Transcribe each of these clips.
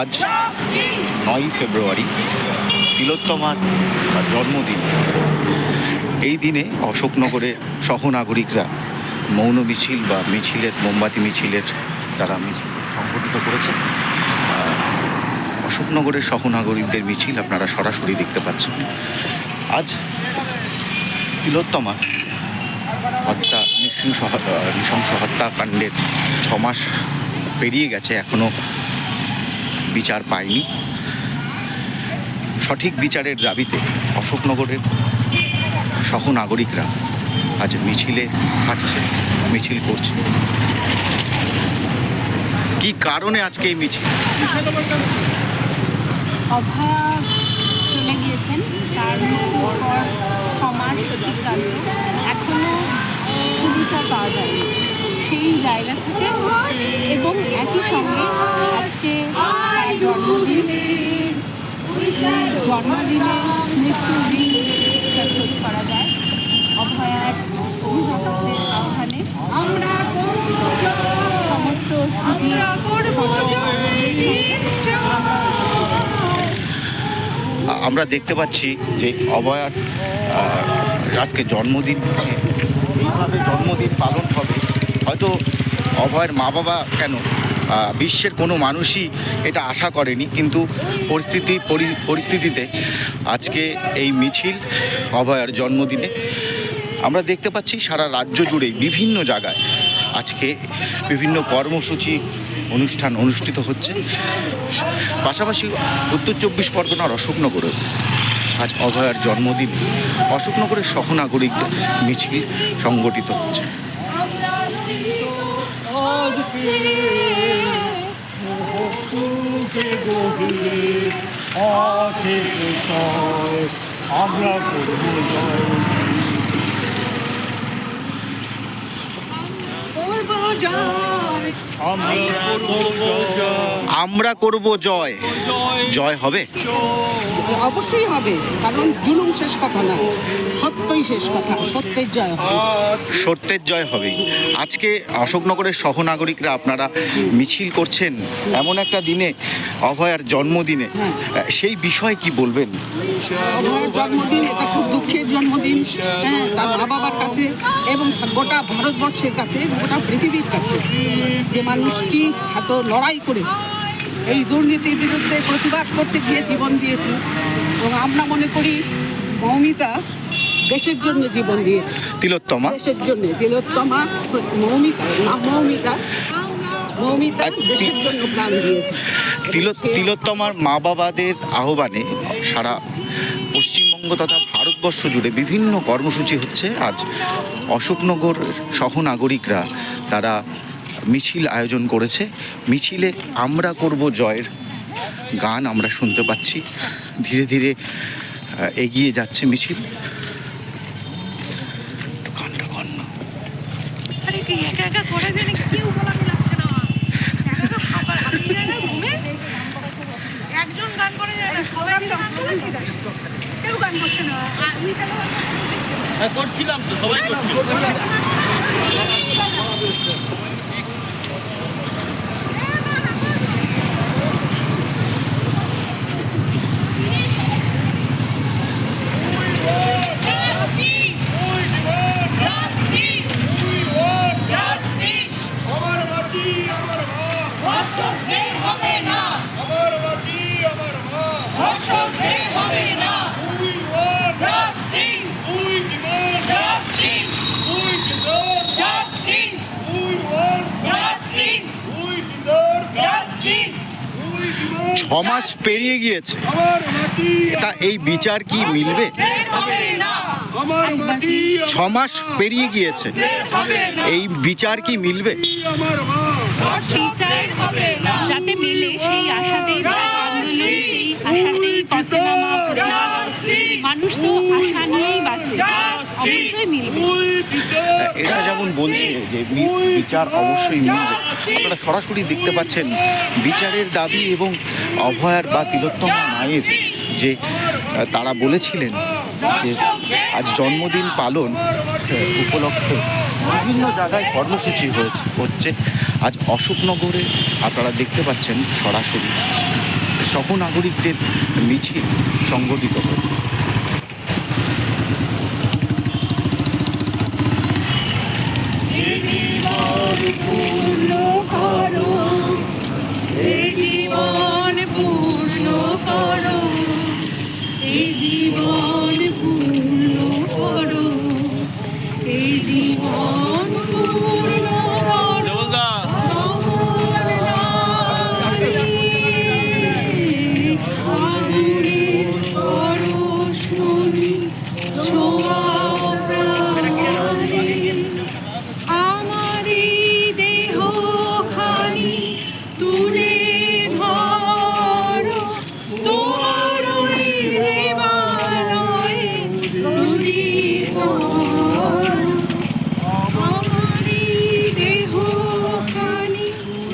আজ 9ই ফেব্রুয়ারি, তিলোত্তমার জন্মদিন। এই দিনে অশোকনগরে সহনাগরিকরা মৌন মিছিল বা মোমবাতি মিছিলের তারা মিছিল সংগঠিত করেছেন। অশোকনগরের সহনাগরিকদের মিছিল আপনারা সরাসরি দেখতে পাচ্ছেন। আজ তিলোত্তমা নৃশংস হত্যাকাণ্ডের 6 মাস পেরিয়ে গেছে, এখনো বিচার পায়নি। সঠিক বিচারের দাবিতে অশোকনগরের সহনাগরিকরা আজ মিছিলে হাঁটছে, মিছিল করছে। কি কারণে আজকে এই মিছিল? অভয়া চলে গিয়েছেন, তার মৃত্যুর পর 6 মাস অতিক্রান্ত, এখনো সুবিচার পাওয়া যায়নি। সেই জায়গা থেকে এবং একই সঙ্গে আজকে জন্মদিনে মৃত্যুর দিন শোধ করা যায়। অভয়ার অভিভাবকদের আহ্বানে সমস্ত আমরা দেখতে পাচ্ছি যে অভয়ার আজকে জন্মদিন, এইভাবে জন্মদিন পালন হবে। হয়তো অভয়ের মা বাবা কেন, বিশ্বের কোনো মানুষই এটা আশা করেনি, কিন্তু পরিস্থিতিতে আজকে এই মিছিল অভয়ার জন্মদিনে আমরা দেখতে পাচ্ছি সারা রাজ্য জুড়েই বিভিন্ন জায়গায় আজকে বিভিন্ন কর্মসূচি অনুষ্ঠান অনুষ্ঠিত হচ্ছে। পাশাপাশি উত্তর 24 পরগনার অশোকনগরে আজ অভয়ার জন্মদিন অশোকনগরের সহনাগরিকদের মিছিল সংগঠিত হচ্ছে। আমরা করব জয়। জয় হবে, অবশ্যই হবে, কারণ জুলুম শেষ কথা না, সত্যই শেষ কথা, সত্যের জয় হবে। সত্যের জয় হবে। আজকে অশোকনগরের সহনাগরিকরা আপনারা মিছিল করছেন এমন একটা দিনে, অভয়ার জন্মদিনে, সেই বিষয়ে কি বলবেন? অভয়ার জন্মদিন এটা খুব দুঃখের জন্মদিন, তার মা বাবার কাছে এবং গোটা ভারতবর্ষের কাছে, গোটা পৃথিবীর কাছে। যে মানুষটি এত লড়াই করে এই দুর্নীতির বিরুদ্ধে প্রতিবাদ করতে গিয়ে জীবন দিয়েছে, এবং আমরা মনে করি মৌমিতা দেশের জন্য জীবন দিয়েছে। তিলোত্তমা দেশের জন্য, তিলোত্তমা মৌমিতা দেশের জন্য প্রাণ দিয়েছে। তিলোত্তমার মা বাবাদের আহ্বানে সারা পশ্চিমবঙ্গ তথা ভারতবর্ষ জুড়ে বিভিন্ন কর্মসূচি হচ্ছে। আজ অশোকনগর সহনাগরিকরা তারা মিছিল আয়োজন করেছে। মিছিলে আমরা করব জয়ের গান আমরা শুনতে পাচ্ছি। ধীরে ধীরে এগিয়ে যাচ্ছে মিছিল। করছিলাম তো, সবাই করছিল। ছমাস পেরিয়ে গিয়েছে, এটা এই বিচার কি মিলবে? 6 মাস পেরিয়ে গিয়েছে, এই বিচার কি মিলবে? যাতে মেলে সেই আশাতেই আন্দোলন, সেই আশাতেই পথে নামা প্রতিবাদ। মানুষ তো আশা নিয়েই বাঁচে, অবশ্যই মিলবে। এটা যেমন বলছে যে বিচার অবশ্যই মিলবে। আপনারা সরাসরি দেখতে পাচ্ছেন বিচারের দাবি এবং অভয়ার বা তিলোত্তমা মায়ের যে তারা বলেছিলেন যে আজ জন্মদিন পালন উপলক্ষে বিভিন্ন জায়গায় কর্মসূচি হচ্ছে। আজ অশোকনগরে আপনারা দেখতে পাচ্ছেন সরাসরি সহনাগরিকদের মিছিল সংগঠিত হয়েছে। এই জীবন পূর্ণ করো, এই জীবন পূর্ণ করো, এই জীবন পূর্ণ করো। দেবলদা আমারি দেহ খানি তুলে ধরো, তোমার ওই প্রেমালয়ে উদিত করো। আমারি দেহ খানি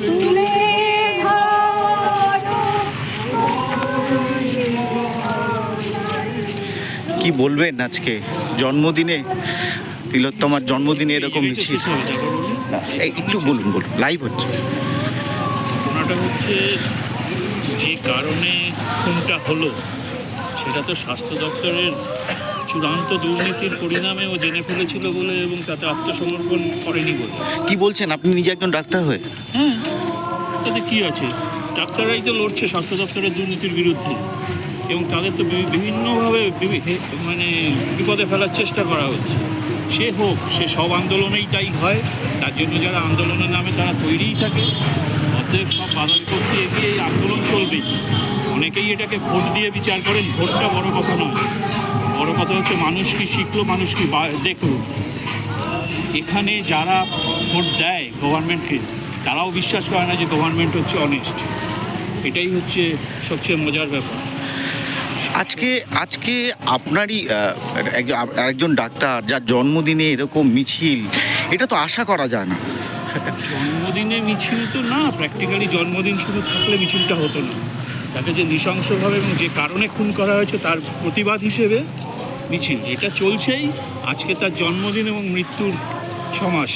তুলে ধরো। কি বলবেন আজকে জন্মদিনে, তিলোত্তমার জন্মদিনে এরকম মিছিল? না, একটু বলুন লাইভ হচ্ছে। ঘটনাটা হচ্ছে যে কারণে খুনটা হলো সেটা তো স্বাস্থ্য দপ্তরের চূড়ান্ত দুর্নীতির পরিণামে ও জেনে ফেলেছিল বলে এবং তাতে আত্মসমর্পণ করেনি বলে। কি বলছেন আপনি নিজে একজন ডাক্তার হয়ে? হ্যাঁ, তাতে কী আছে, ডাক্তাররাই তো লড়ছে স্বাস্থ্য দপ্তরের দুর্নীতির বিরুদ্ধে এবং তাদের তো বিভিন্নভাবে মানে বিপদে ফেলার চেষ্টা করা হচ্ছে। সে হোক, সে সব আন্দোলনেই তাই হয়, তার জন্য যারা আন্দোলনের নামে তারা তৈরিই থাকে। অতএব সব বাধা বিপত্তি এগিয়ে এই আন্দোলন চলবেই। অনেকেই এটাকে ভোট দিয়ে বিচার করেন, ভোটটা বড় কথা নয়, বড় কথা হচ্ছে মানুষ কি শিখলো, মানুষ কি দেখলো। এখানে যারা ভোট দেয় গভর্নমেন্টকে তারাও বিশ্বাস করে না যে গভর্নমেন্ট হচ্ছে অনেস্ট। এটাই হচ্ছে সবচেয়ে মজার ব্যাপার। আজকে আপনারই একজন ডাক্তার যার জন্মদিনে এরকম মিছিল, এটা তো আশা করা যায় না। জন্মদিনে মিছিল তো না, প্র্যাকটিক্যালি জন্মদিন শুধু থাকলে মিছিলটা হতো না। তাকে যে নৃশংসভাবে এবং যে কারণে খুন করা হয়েছে তার প্রতিবাদ হিসেবে মিছিল, এটা চলছেই। আজকে তার জন্মদিন এবং মৃত্যুর 6 মাস,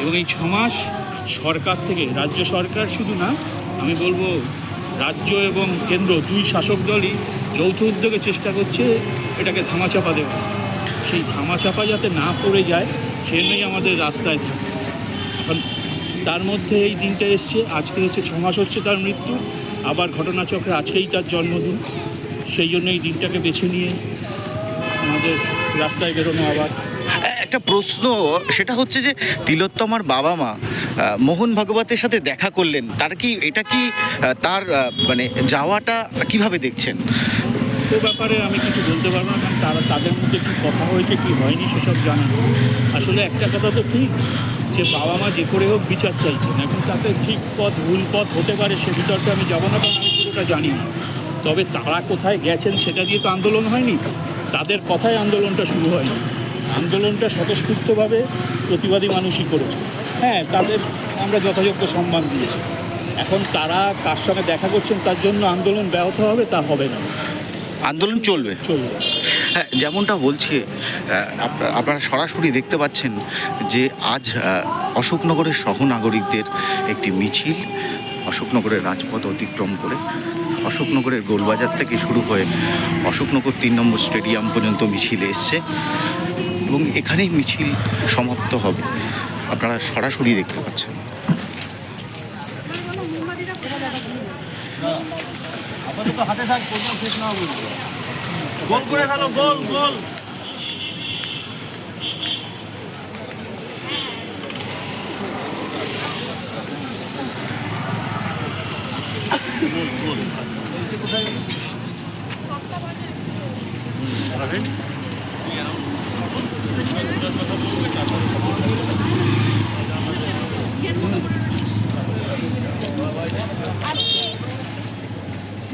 এবং এই 6 মাস সরকার থেকে, রাজ্য সরকার শুধু না, আমি বলবো রাজ্য এবং কেন্দ্র দুই শাসক দলই যৌথ উদ্যোগে চেষ্টা করছে এটাকে ধামাচাপা দেওয়া। সেই ধামাচাপা যাতে না পড়ে যায় সে নিয়েই আমাদের রাস্তায় থাকে। এখন তার মধ্যে এই দিনটা এসছে, আজকে হচ্ছে 6 মাস হচ্ছে তার মৃত্যু, আবার ঘটনাচক্রে আজকেই তার জন্মদিন। সেই জন্য এই দিনটাকে বেছে নিয়ে আমাদের রাস্তায় বেরোনো। আবার একটা প্রশ্ন, সেটা হচ্ছে যে তিলোত্তমার বাবা মা মোহন ভাগবতের সাথে দেখা করলেন, এটা কি তার মানে যাওয়াটা কিভাবে দেখছেন? তো ব্যাপারে আমি কিছু বলতে পারবো না, কারণ তাদের মধ্যে কী কথা হয়েছে কি হয়নি সেসব জানি না। আসলে একটা কথা তো ঠিক যে বাবা মা যে করে হোক বিচার চাইছেন। এখন তাতে ঠিক পথ ভুল পথ হতে পারে, সে বিতর্কে আমি যাবো না, কারণ আমি পুরোটা জানি না। তবে তারা কোথায় গেছেন সেটা দিয়ে তো আন্দোলন হয়নি, তাদের কথায় আন্দোলনটা শুরু হয়নি। আন্দোলনটা স্বতঃস্ফূর্তভাবে প্রতিবাদী মানুষই করেছে। হ্যাঁ, তাদের আমরা যথাযোগ্য সম্মান দিয়েছি। এখন তারা কার সঙ্গে দেখা করছেন তার জন্য আন্দোলন ব্যাহত হবে তা হবে না, আন্দোলন চলবে। হ্যাঁ, যেমনটা বলছি, আপনারা সরাসরি দেখতে পাচ্ছেন যে আজ অশোকনগরের সহনাগরিকদের একটি মিছিল অশোকনগরের রাজপথ অতিক্রম করে অশোকনগরের গোলবাজার থেকে শুরু হয়ে অশোকনগর 3 নম্বর স্টেডিয়াম পর্যন্ত মিছিল এসছে এবং এখানেই মিছিল সমাপ্ত হবে। আপনারা সরাসরি দেখতে পাচ্ছেন। আপাতত হাতে থাক, প্রোগ্রাম শেষ না হবে। গোল করে ফেলো, গোল গোল।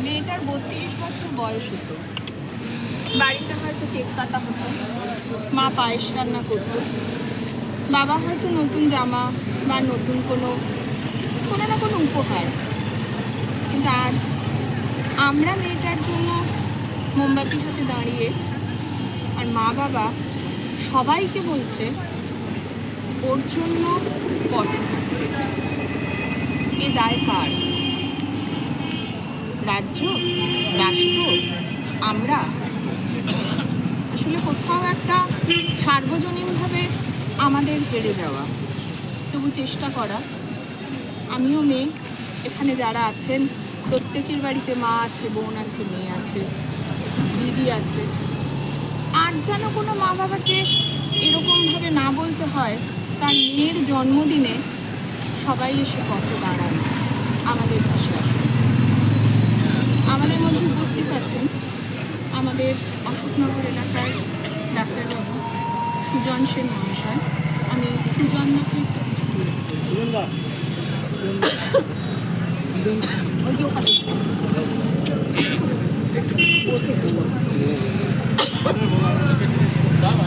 মেয়েটার 32 বছর বয়স হতো, বাড়িতে হয়তো কেক কাটা হতো, মা পায়েস রান্না করতো, বাবা হয়তো নতুন জামা বা নতুন কোনো না কোনো উপহার। কিন্তু আজ আমরা মেয়েটার জন্য মোমবাতি হাতে দাঁড়িয়ে, আর মা বাবা সবাইকে বলছে ওর জন্য পথে থাকতে। এ দায় কার? রাজ্য, রাষ্ট্র, আমরা আসলে কোথাও একটা সার্বজনীনভাবে আমাদের হেরে যাওয়া, তবু চেষ্টা করা। আমিও মেয়ে, এখানে যারা আছেন প্রত্যেকের বাড়িতে মা আছে, বোন আছে, মেয়ে আছে, দিদি আছে। আর যেন কোনো মা বাবাকে এরকমভাবে না বলতে হয় তার মেয়ের জন্মদিনে সবাই এসে পথে দাঁড়ান, আমাদের পাশে আসুন। আমাদের মধ্যে উপস্থিত আছেন আমাদের অশোকনগর এলাকার ডাক্তারবাবু সুজন সেন মহাশয়। আমি সুজনদাকে কিছু বলবো। ওই যে ওখানে। দাম